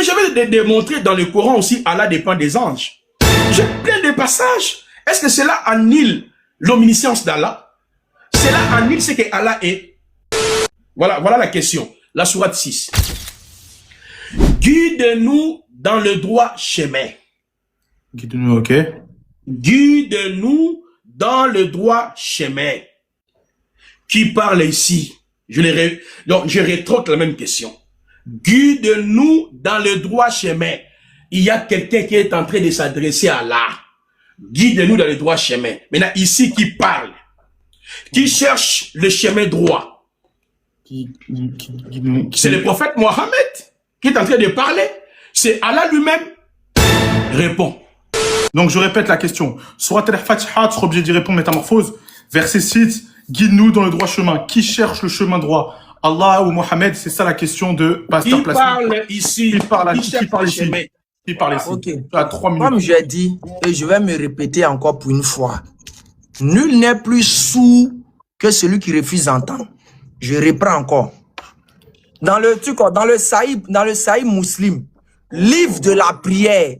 Mais je vais démontrer dans le Coran aussi, Allah dépend des anges. J'ai plein de passages. Est-ce que cela annule l'omniscience d'Allah? Cela annule ce que Allah est? Voilà la question. La sourate 6. Guide-nous dans le droit chemin. Guide-nous, ok. Guide-nous dans le droit chemin. Qui parle ici? Donc, je rétorque la même question. Guide-nous dans le droit chemin. Il y a quelqu'un qui est en train de s'adresser à Allah. Guide-nous dans le droit chemin. Maintenant, ici, qui parle? Qui cherche le chemin droit? C'est le prophète Mohammed qui est en train de parler. C'est Allah lui-même. Répond. Donc, je répète la question. Surat al-Fatiha, tu seras obligé d'y répondre, métamorphose. Verset 6, guide-nous dans le droit chemin. Qui cherche le chemin droit? Allah ou Mohammed? C'est ça la question de Pasteur Plastique. Qui parle ici? Qui parle ici? Qui parle ici? Ok. Tu as 3 minutes. Comme j'ai dit, et je vais me répéter encore pour une fois, nul n'est plus sourd que celui qui refuse d'entendre. Je reprends encore. Dans le Sahih Muslim, livre de la prière,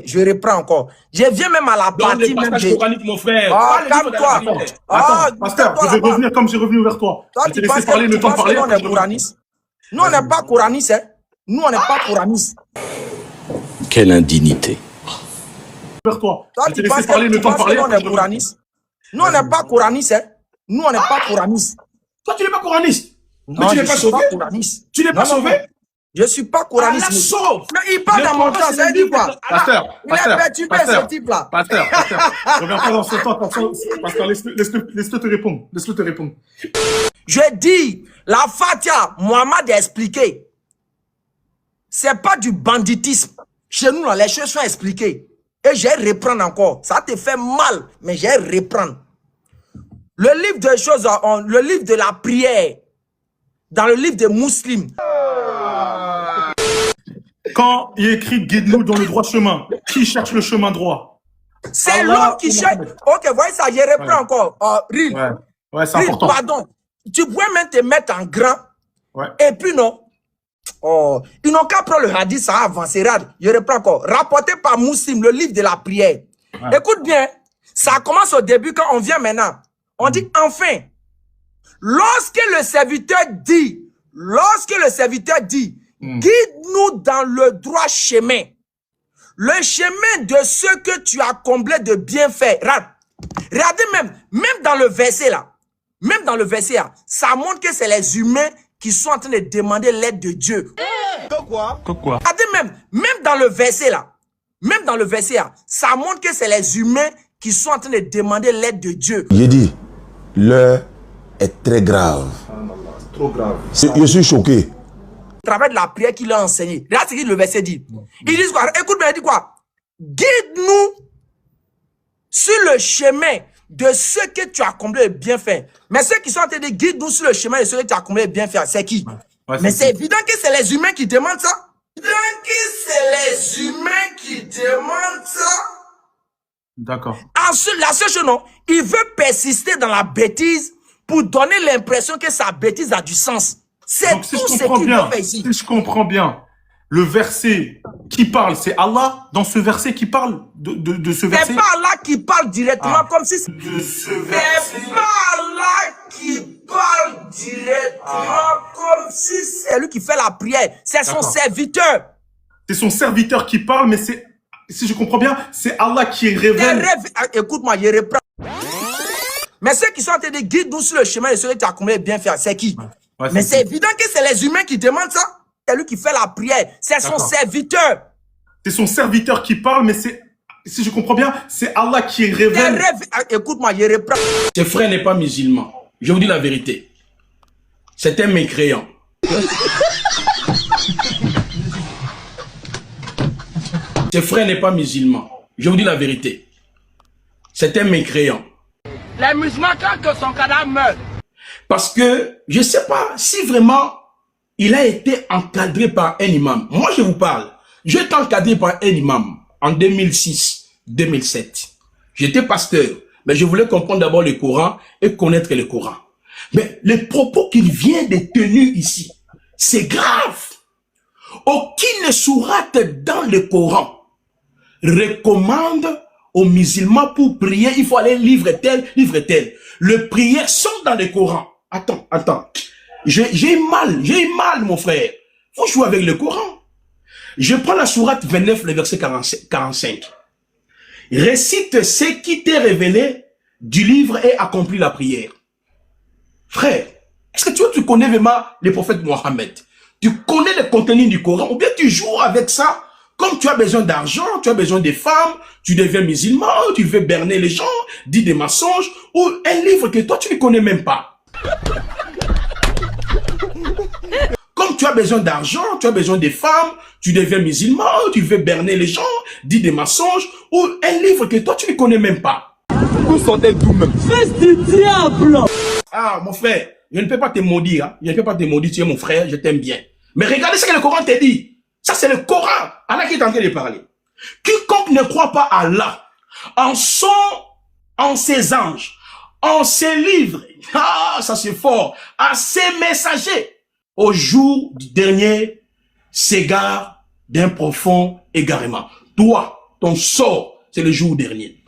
je reprends encore. Je viens même à la partie même de... coranique, mon frère. Ah, calme-toi. Attends, pasteur, je vais revenir comme j'ai revenu vers toi. Toi, Je vais te laisser parler, le temps de parler. Nous, on est coranistes. Nous, on n'est pas coranistes, hein. Nous, on n'est pas coranistes. Quelle indignité. Vers toi. Toi, Je vais te tu penses laisser parler, le temps de parler. nous, on est coranistes. Nous, on n'est pas coranistes, hein. Nous, on n'est pas coranistes. Toi, tu n'es pas coraniste. Non, mais tu n'es pas sauvé. Tu n'es pas sauvé. Je suis pas coraniste. Allah sauve. Mais il parle dans mon temps, ça veut dire quoi? Pasteur, Il est perturbé, ce type-là. Pasteur, reviens pas dans ce temps. Pasteur, laisse-le te répondre. Laisse-le te répondre. Je dis, la Fatiha, Mohamed a expliqué. C'est pas du banditisme. Chez nous, là, les choses sont expliquées. Et j'ai reprendre encore. Ça te fait mal, mais j'ai reprendre. Le livre des choses, le livre de la prière, dans le livre des musulmans. Quand il écrit guide-nous dans le droit chemin, qui cherche le chemin droit? C'est l'homme qui cherche. Ok, voyez ça, je reprends encore. Ril. Ouais, c'est important. Pardon. Tu pourrais même te mettre en grand. Ouais. Et puis non. Oh, ils n'ont qu'à prendre le hadith, ça avancera. Je reprends encore. Rapporté par Muslim, le livre de la prière. Ouais. Écoute bien, ça commence au début quand on vient maintenant. On dit enfin. Lorsque le serviteur dit, guide-nous dans le droit chemin. Le chemin de ce que tu as comblé de bienfaits. Regardez même dans le verset là. Même dans le verset là, ça montre que c'est les humains qui sont en train de demander l'aide de Dieu. Quoi? Regardez même dans le verset là. Même dans le verset là, ça montre que c'est les humains qui sont en train de demander l'aide de Dieu. J'ai dit, l'heure est très grave. Trop grave. Je suis choqué. Au travers de la prière qu'il a enseignée. Regarde ce que le verset dit. Il dit quoi? Écoute bien, il dit quoi? Guide-nous sur le chemin de ce que tu as comblé de bienfaits. Mais ceux qui sont en train de dire guide-nous sur le chemin de ce que tu as comblé de bienfaits, c'est qui? Mais c'est évident que c'est les humains qui demandent ça. D'accord. Ensuite, la seule chose, non, il veut persister dans la bêtise pour donner l'impression que sa bêtise a du sens. C'est tout ce qu'il veut faire ici. Si je comprends bien, le verset qui parle, c'est Allah dans ce verset qui parle de ce verset. C'est pas Allah qui parle directement comme si... De ce verset. C'est pas Allah qui parle directement comme si c'est lui qui fait la prière. C'est son serviteur. C'est son serviteur qui parle, mais c'est... Si je comprends bien, c'est Allah qui révèle. Écoute-moi, je reprends. Mais ceux qui sont en train de guider nous sur le chemin de ceux qui ont combien bien faire, c'est qui? Mais c'est évident que c'est les humains qui demandent ça. C'est lui qui fait la prière. C'est son serviteur. C'est son serviteur qui parle, mais c'est... Si je comprends bien, c'est Allah qui révèle. Écoute-moi, je reprends. Ce frère n'est pas musulman. Je vous dis la vérité. C'est un mécréant. Ce frère n'est pas musulman. Je vous dis la vérité. C'est un mécréant. Les musulmans, quand que son cadavre meurt. Parce que je ne sais pas si vraiment il a été encadré par un imam. Moi, je vous parle. J'ai été encadré par un imam en 2006-2007. J'étais pasteur, mais je voulais comprendre d'abord le Coran et connaître le Coran. Mais les propos qu'il vient de tenir ici, c'est grave. Aucune sourate dans le Coran recommande aux musulmans pour prier, il faut aller livre tel, livre tel. Les prières sont dans le Coran. Attends. J'ai mal, mon frère. Faut jouer avec le Coran. Je prends la sourate 29, le verset 45. Récite ce qui t'est révélé du livre et accomplis la prière. Frère, est-ce que tu connais vraiment le prophète Mohammed? Tu connais le contenu du Coran ou bien tu joues avec ça? Comme tu as besoin d'argent, tu as besoin de femmes, tu deviens musulman, tu veux berner les gens, dis des mensonges, ou un livre que toi tu ne connais même pas. Comme tu as besoin d'argent, tu as besoin de femmes, tu deviens musulman, tu veux berner les gens, dis des mensonges, ou un livre que toi tu ne connais même pas. Vous sortez d'où même? Fils du diable! Ah, mon frère, je ne peux pas te maudire, hein. Je ne peux pas te maudire, tu es mon frère, je t'aime bien. Mais regardez ce que le Coran te dit. Ça, c'est le Coran. Allah qui est en train de parler. Quiconque ne croit pas à Allah, en ses anges, en ses livres, ah, ça c'est fort, à ses messagers, au jour du dernier, s'égare d'un profond égarement. Toi, ton sort, c'est le jour dernier.